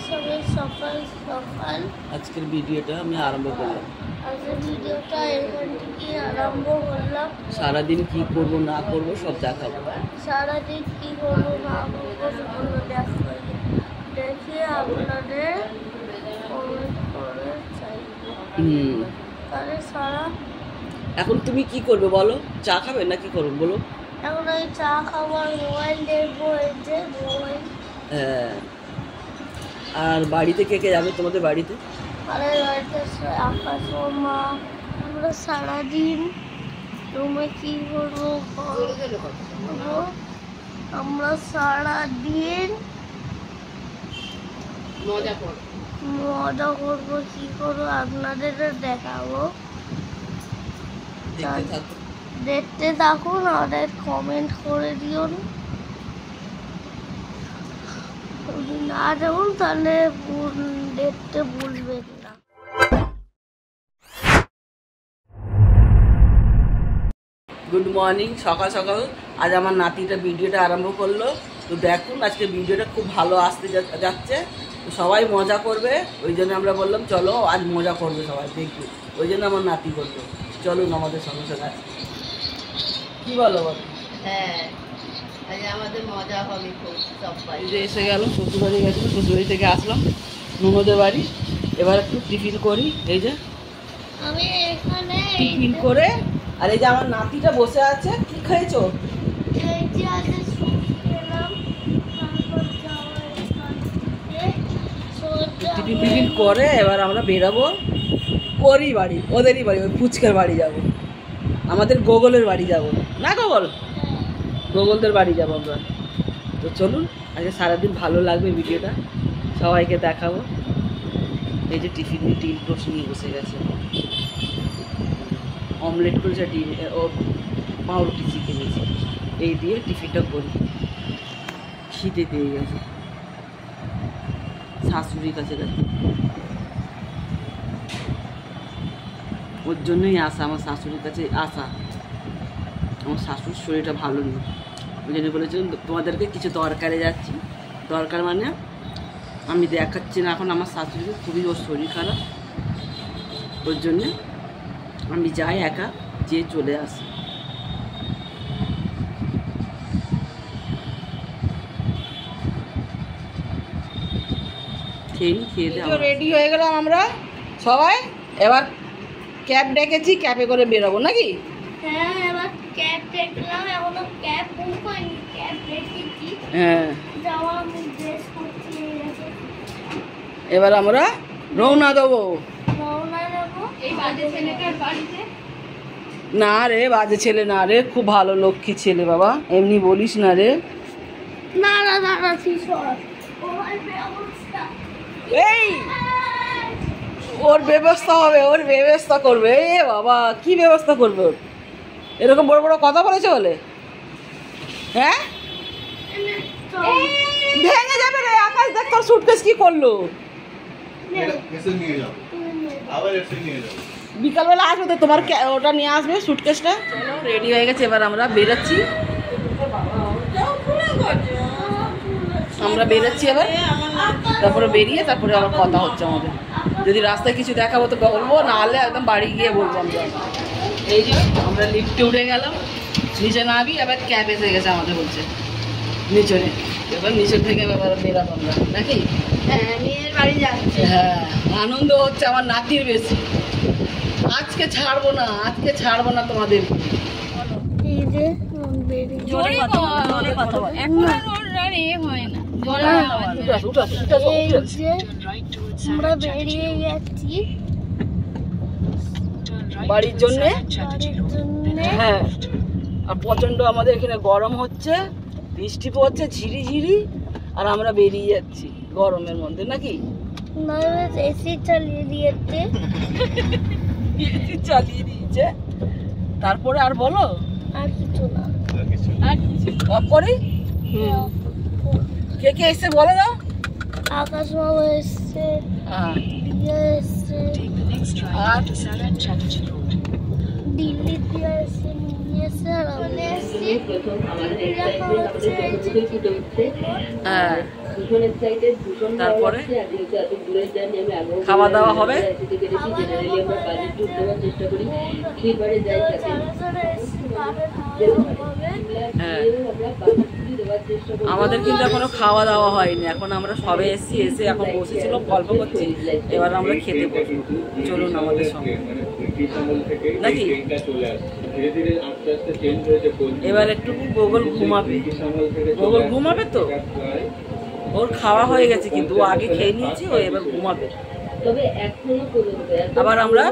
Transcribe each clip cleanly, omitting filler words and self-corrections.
সবাই সকাল সকাল আজকের ভিডিওটা আমি আরম্ভ করলাম। আজকের ভিডিওটা এখান থেকে আরম্ভ করলাম। সারাদিন কি করব না করব সব দেখাবো। সারাদিন কি করবো না করবো সেগুলো দেখাবো, দেখে আপনাদের কমেন্ট করে চাইবো। তাহলে সারা এখন তুমি কি করবে বলো? চা খাবে না কি করবে বলো? এখন আমি চা খাবো, মোবাইল দেখবো, এই যে মোবাইল। হ্যাঁ, আর বাড়িতে কে কে যাবে তোমাদের বাড়িতে? আমাদের বাড়িতে আকাশ মা। আমরা সারাদিন রুমে কি করবো, আমরা সারাদিন মজা করবো, কি করবো আপনাদের দেখাবো। দেখতে থাকুন, আমাদের কমেন্ট করে দিও। যদি না দেখুন তাহলে দেখতে ভুলবেন না। গুড মর্নিং, সকাল সকাল আজ আমার নাতিটা ভিডিওটা আরম্ভ করলো। তো দেখুন আজকে ভিডিওটা খুব ভালো আসতে যাচ্ছে, তো সবাই মজা করবে। ওই জন্য আমরা বললাম চলো আজ মজা করবে সবাই, দেখবো। ওই জন্য আমার নাতি করলো। চলুন আমাদের সঙ্গে সঙ্গে, কি বলো বলো? হ্যাঁ, আজ আমাদের মজা হবে খুব। সবাই এই যে এসে গেল, শ্বশুরবাড়ি গেছিলো, শ্বশুরবাড়ি থেকে আসলাম ননদের বাড়ি। এবার একটু টিফিন করি। এই যে আমি এখানে টিফিন করে, আর এই যে আমার নাতিটা বসে আছে। কি খেয়েছো? এই যে আজকে স্যুপ খেলাম, তারপর যাওয়ার এখান থেকে সোজা টিফিন করে এবার আমরা বেরাবো ওরই বাড়ি, ওদেরই বাড়ি, ওই ফুচকার বাড়ি যাব। আমাদের গোগলের বাড়ি যাব না, গোগল গোগলদের বাড়ি যাব আমরা। তো চলুন, আজকে সারাদিন ভালো লাগবে, ভিডিওটা সবাইকে দেখাবো। এই যে টিফিন ডিম টোস্ট নিয়ে বসে গেছে, অমলেট করেছে, ডিম ও পাউরুটি চিকেন নিয়েছে। এই দিয়ে টিফিনটা করি, খিদে পেয়ে গেছে। শাশুড়ির কাছে গেছে, ওর জন্যই আসা, আমার শাশুড়ির কাছে আসা। আমার শাশুড়ির শরীরটা ভালো নেই, ওই জন্য বলেছিলাম তোমাদেরকে কিছু দরকারে যাচ্ছি। দরকার মানে আমি দেখাচ্ছি না এখন, আমার শাশুড়িকে খুবই ওর শরীর খারাপ, ওর জন্যে আমি যাই একা, যেয়ে চলে আসি। খেয়ে রেডি হয়ে গেলাম আমরা সবাই। এবার ক্যাব ডেকেছি, ক্যাবে করে বেরোবো নাকি? হ্যাঁ, এবার ক্যাব দেখলাম, এখনো ক্যাব বুক হয়নি, ক্যাব দেখেছি। হ্যাঁ, যাওয়া আমি ড্রেস করছি, এবার আমরা রওনা দেবো। রওনা দেবো। এই বাজে ছেলেটার বাড়িতে না রে, বাজে ছেলে না রে, খুব ভালো লক্ষ্মী ছেলে বাবা, এমনি বলিস না রে। না না না না, শিশর ওর ব্যবস্থা, এই ওর ব্যবস্থা হবে, ওর ব্যবস্থা করবে। এ বাবা, কি ব্যবস্থা করবে ওর? এরকম বড় বড় কথা বলেছে বলে? হ্যাঁ, ভেঙে যাবে রে। আকাশ দেখ তোর সুটকেস কি করলো। বিকালবেলা আসবে তো, তোমার ওটা নিয়ে আসবে সুটকেসটা। চলো রেডি হয়ে গেছে, এবার আমরা বেরোচ্ছি। আমরা বেরোচ্ছি এবার, তারপরে বেরিয়ে তারপরে আবার কথা হচ্ছে আমাদের। যদি রাস্তায় কিছু দেখাবো তো বলবো, নাহলে একদম বাড়ি গিয়ে বলবো আমরা। এই যে আমরা লিফটে উঠে গেলাম, নিচে নাবি, এবার ক্যাব এসে গেছে আমাদের, বলছে নিচে। এবার নিচের থেকে এবার বেরাবো আমরা নাকি? হ্যাঁ, মেয়ের বাড়ি যাচ্ছে। হ্যাঁ, আনন্দ হচ্ছে আমার নাতির বেশি। আজকে ছাড়বো না, আজকে ছাড়বো না তোমাদের। এই যে জোরে কথা বল, এখন ওর আর এ হয় না। এই যে আমরা বেরিয়ে গেছি বাড়ির জন্যে। বাড়ির জন্যে। হ্যাঁ, আর প্রচণ্ড আমাদের এখানে গরম হচ্ছে, বৃষ্টি পড়ছে ঝিরি ঝিরি, আর আমরা বেরিয়ে যাচ্ছি গরমের মধ্যে নাকি? না, এসি চালিয়ে দিয়েছে। এসি চালিয়ে দিয়েছে। তারপরে আর বলো, আর কিছু না। আর কিছু অফ করি। কে কে এসছে বলে দাও। আকাশ বাবু এসছে, হ্যাঁ, দিয়া এসছে, আর দিল্লি দিয়া এসছে, নিয়ে এসছে, আর আমি এসছি। হ্যাঁ তারপরে খাওয়া দাওয়া হবে। হ্যাঁ, আমাদের কিন্তু এখনো খাওয়া দাওয়া হয়নি, এখন আমরা সবে এসে এখন বসেছিল গল্প করছি, এবার আমরা খেতে বসবো। চলুন আমাদের সঙ্গে নাকি। এবার একটু গোগল ঘুমাবে তো, ওর খাওয়া হয়ে গেছে কিন্তু ও আগে খেয়ে নিয়েছে, ও এবার ঘুমাবে। আবার আমরা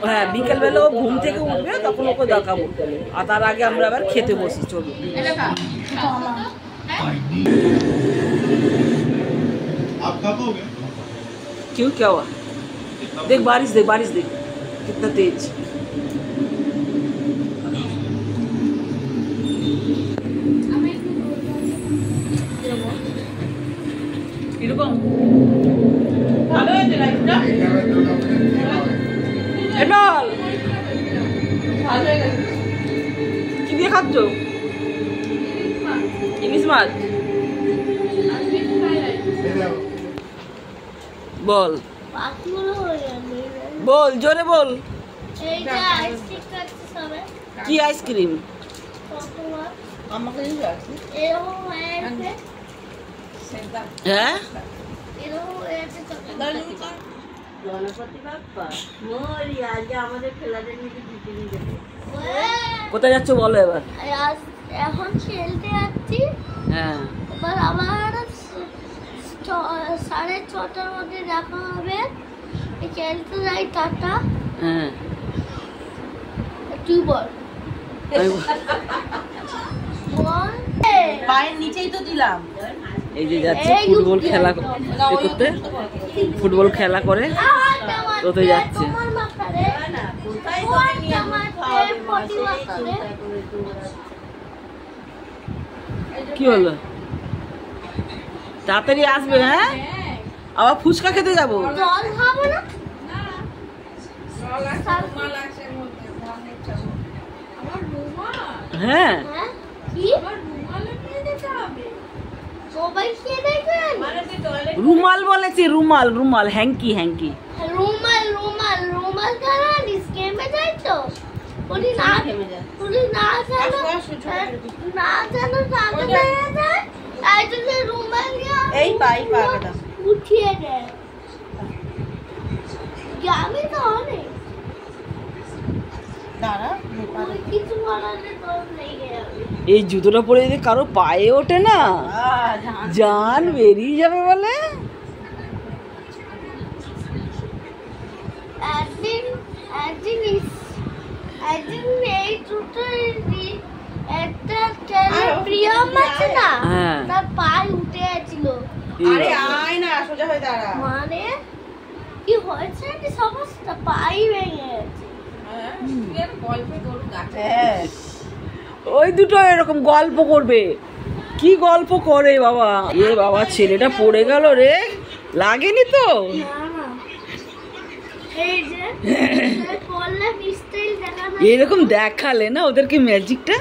হ্যাঁ বিকেলবেলা ও ঘুম থেকে উঠবে তখন ওকে দেখাবো, আর তার আগে আমরা আবার খেতে বসি। চলুন। क्यों क्या हुआ? देख बारिश देख कितना तेज। এরকম ভালো হয়েছে লাইটটা, এডল ভালো হয়ে গেছে। কি দিয়ে খাচ্ছ? ইলিশ মাছ। বল বল জোরে বল। কি আইসক্রিম? হ্যাঁ কোথায় যাচ্ছ বলো এবার? এখন খেলতে যাচ্ছি। হ্যাঁ, এবার আবার 6:30টার মধ্যে দেখা হবে। খেলতে যাই, টাটা। হ্যাঁ তুই বল। পায়ের নিচেই তো দিলাম। এই যে যাচ্ছে ফুটবল খেলা করতে, ফুটবল খেলা করে কোথায় যাচ্ছে? কি হলো? তাড়াতাড়ি আসবে। হ্যাঁ, আবার ফুচকা খেতে যাবো। জল খাবো না। হ্যাঁ, রুমাল বলেছি, রুমাল হ্যাঙ্কি রুমাল জানিস কেমে যাই তো উঠিয়ে দেয়। গ্রামে তো অনেক কিছু বানালে তোর লেগে যাবে। এই জুতোটা পরে যদি কারো পায়ে ওঠে না, জান বেরিয়ে যাবে বলে। একদিন এই জুতো একটা প্রিয়ম আছে না, তার পায়ে উঠে গেছিল। মানে কি হয়েছে কি সমস্যা? পায়ে ভেঙে গেছে। ওই দুটো এরকম গল্প করবে। কি গল্প করে বাবা? এ বাবা, ছেলেটা পড়ে গেল রে, লাগেনি তো? এরকম দেখালে না ওদেরকে ম্যাজিকটা,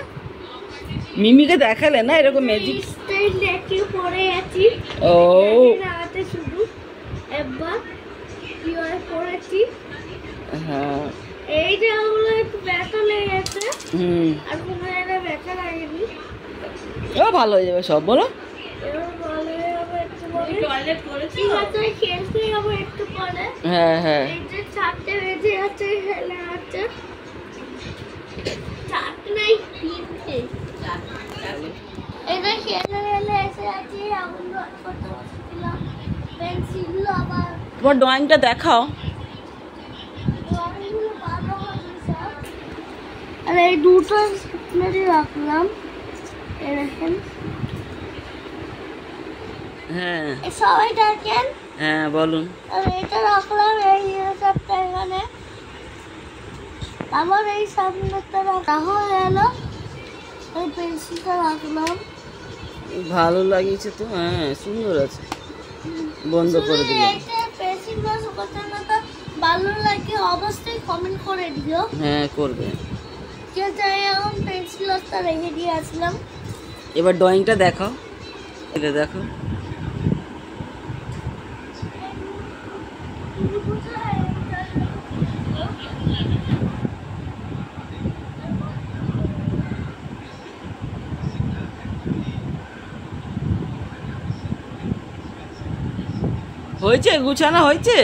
মিমিকে দেখালে না এরকম ম্যাজিক। ও শুধু একবার হ্যাঁ, এই যে ওগুলো একটু ব্যথা লেগেছে, আর কোনো একটা ব্যথা লাগেনি। ও ভালো হয়ে যাবে সব, বলো। হ্যাঁ হ্যাঁ, চারটে বেজে যাচ্ছে, খেলে যাচ্ছে। চারটে নাই, তিনটে। এটা খেলে খেলে এসে যাচ্ছি। এখন করতে বসেছিলাম, পেন্সিল আবার। তোমার ড্রয়িংটা দেখাও। আর এই দুটো রাখলাম, দেখেন। হ্যাঁ সবাই দেখেন। হ্যাঁ বলুন। আর এটা রাখলাম এই সবটা এখানে, আবার এই সামনেটা রাখা হয়ে গেল। এই পেন্সিলটা রাখলাম। ভালো লাগিয়েছে তো? হ্যাঁ সুন্দর আছে। বন্ধ করে দিলাম। এইটা পেন্সিলটা শুকাতে না তো ভালো লাগে অবশ্যই কমেন্ট করে দিও। হ্যাঁ করবে। যেটা এখন পেন্সিলটা রেখে দিয়ে আসলাম। এবার ড্রয়িংটা দেখাও। এটা দেখো হয়েছে, গুছানো হয়েছে।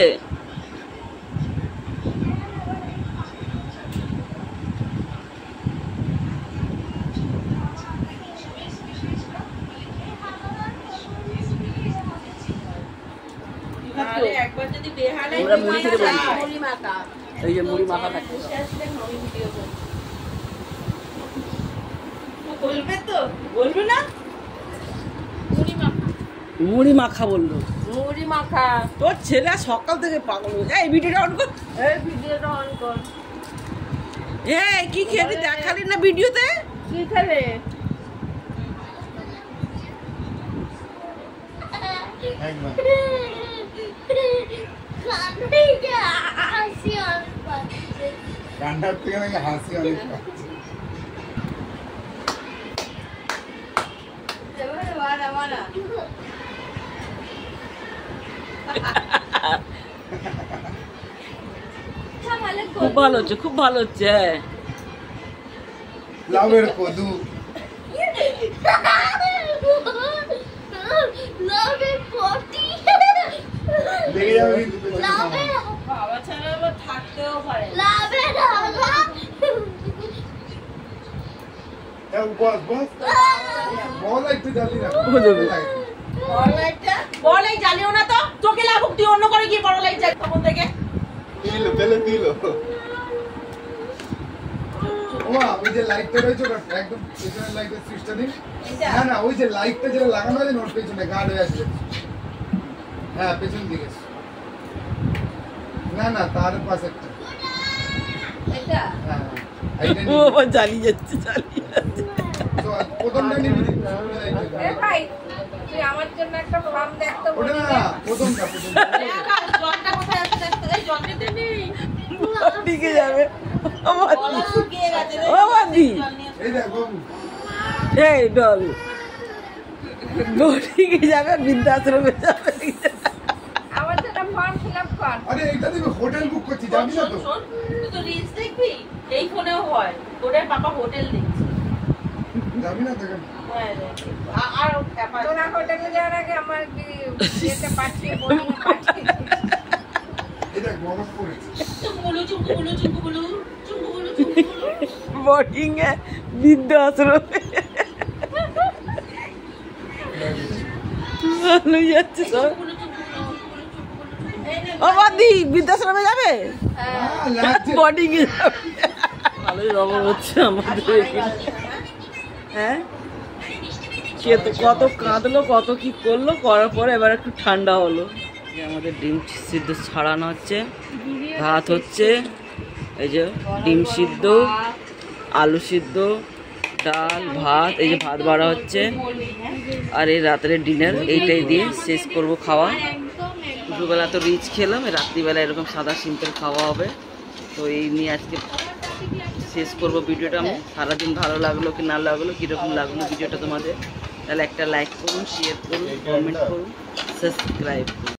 আমরা মুড়ি খেতে বলি, এই যে মুড়ি মাখা থাকে। বলবে না মুড়ি মাখা বললো। মুড়ি মাখা। তোর ছেলে সকাল থেকে পাগল হয়েছে। এই ভিডিওটা অন কর, ভিডিওটা অন কর। কি খেলি দেখালি না ভিডিওতে? কি খেলে? কান্নার থেকে নাকি হাসি অনেক পাচ্ছে। খুব ভালো হচ্ছে, খুব ভালো হচ্ছে। লাউয়ের কদু লেগে যাবে কিন্তু পেছনে মামা। বাবা ছাড়া আবার থাকতেও পারে না। বস বস বল একটু জলদি রাখ। বড় লাইট জ্বালিও না তো, চোখে লাগুক, তুই অন্য করে গিয়ে বড় লাইট জ্বাল তখন থেকে। দিল পেলে দিল। ওমা ওই যে লাইটটা রয়েছে ওটা একদম পেছনের লাইটের সুইচটা দিন। না না ওই যে লাইটটা যেটা লাগানো আছে ওর পেছনে গার্ড হয়ে আছে। হ্যাঁ পেছন দিকে। না না তার পাশে একটা। এটা হ্যাঁ এইটা ও আবার জ্বালিয়ে যাচ্ছে, জ্বালিয়ে যাচ্ছে। তো প্রথমটা নিবি। এ ভাই তুই আমার জন্য একটা ফার্ম দেখতে ওটা বলি। না প্রথমটা জলটা কোথায় আছে দেখতে, এই জলটা নেই। দিকে যাবে আমার গলা শুকিয়ে গেছে রে। ও বাদি এই দেখ বাবু এই ডল দিকে যাবে, বৃদ্ধাশ্রমে যাবে। আমার জন্য ফর্ম ফিল আপ কর। আরে এইটা দিবি হোটেল বুক করছি যাবি না তো? শোন, তুই তো রিলস দেখবি, এই ফোনেও হয়। তোদের পাপা হোটেল দেখছে। যাবি না দেখেন আর তোরা হোটেলে যাওয়ার আগে আমার বিয়েতে পাঠিয়ে বোর্ডিং পাঠিয়ে এই দেখ বরফ পড়েছে। বোর্ডিং এ বৃদ্ধাশ্রমে ভালো যাচ্ছে সব। ও বাদি বৃদ্ধাশ্রমে যাবে, হ্যাঁ লাগছে। বোর্ডিং এ যাবে। ভালোই রকম হচ্ছে আমাদের এখানে। হ্যাঁ সে তো কত কাঁদলো, কত কি করলো, করার পরে এবার একটু ঠান্ডা হলো। আমাদের ডিম সিদ্ধ ছাড়ানো হচ্ছে, ভাত হচ্ছে, এই যে ডিম সিদ্ধ, আলু সিদ্ধ, ডাল, ভাত, এই যে ভাত বাড়া হচ্ছে। আর এই রাতের ডিনার এইটাই দিয়ে শেষ করব খাওয়া। দুপুরবেলা তো রিচ খেলাম, রাত্রিবেলা এরকম সাদা সিম্পল খাওয়া হবে। তো এই নিয়ে আজকে শেষ করব ভিডিওটা। আমি সারাদিন ভালো লাগলো কি না লাগলো, কীরকম লাগলো ভিডিওটা তোমাদের, তাহলে একটা লাইক করুন, শেয়ার করুন, কমেন্ট করুন, সাবস্ক্রাইব করুন।